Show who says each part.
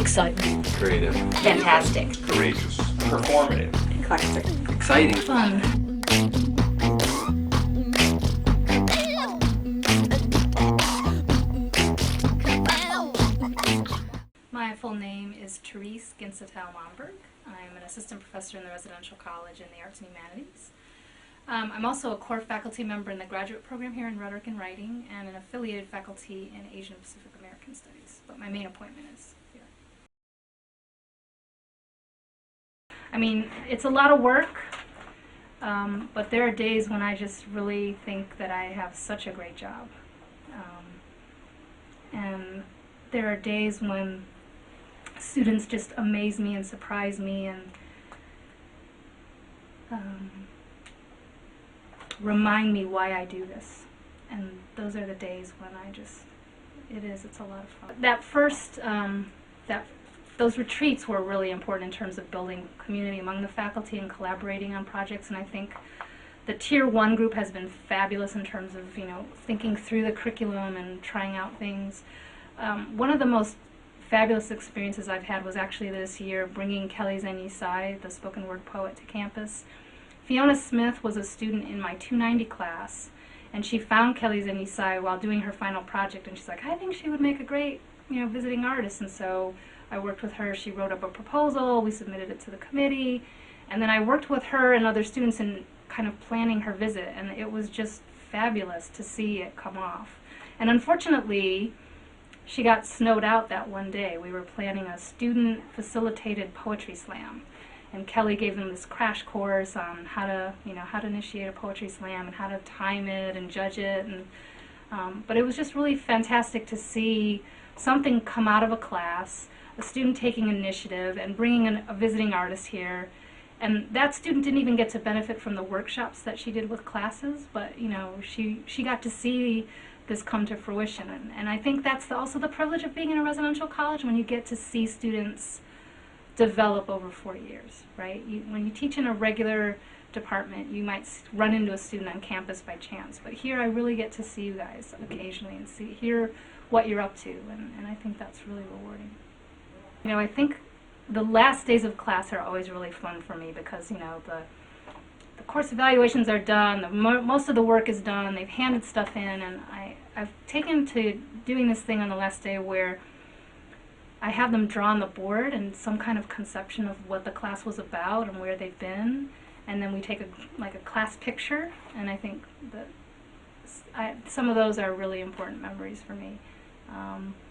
Speaker 1: Excitement.
Speaker 2: Creative.
Speaker 3: Fantastic.
Speaker 2: Courageous. Performative.
Speaker 3: Eclectic.
Speaker 2: Exciting.
Speaker 1: Fun. My full name is Therese Monberg. I'm an assistant professor in the residential college in the arts and humanities. I'm also a core faculty member in the graduate program here in rhetoric and writing and an affiliated faculty in Asian and Pacific American studies, but my main appointment is here. I mean, it's a lot of work, but there are days when I just really think that I have such a great job. And there are days when students just amaze me and surprise me and remind me why I do this. And those are the days when it's a lot of fun. That first, those retreats were really important in terms of building community among the faculty and collaborating on projects, and I think the Tier 1 group has been fabulous in terms of, thinking through the curriculum and trying out things. One of the most fabulous experiences I've had was actually this year bringing Kelly Zenyi-Sai, the spoken word poet, to campus. Fiona Smith was a student in my 290 class, and she found Kelly Zenyi-Sai while doing her final project, and she's like, I think she would make a great, visiting artist. And so I worked with her. She wrote up a proposal. We submitted it to the committee, and then I worked with her and other students in kind of planning her visit, and it was just fabulous to see it come off. And unfortunately, she got snowed out that one day. We were planning a student-facilitated poetry slam, and Kelly gave them this crash course on how to initiate a poetry slam and how to time it and judge it. And but it was just really fantastic to see something come out of a class, a student taking initiative and bringing a visiting artist here. And that student didn't even get to benefit from the workshops that she did with classes, but she got to see this come to fruition. And I think that's also the privilege of being in a residential college, when you get to see students develop over 4 years, right? When you teach in a regular department, you might run into a student on campus by chance, but here I really get to see you guys occasionally and hear what you're up to, and I think that's really rewarding. I think the last days of class are always really fun for me because, the course evaluations are done, most of the work is done, they've handed stuff in, and I've taken to doing this thing on the last day where I have them draw on the board and some kind of conception of what the class was about and where they've been, and then we take a class picture, and I think that some of those are really important memories for me.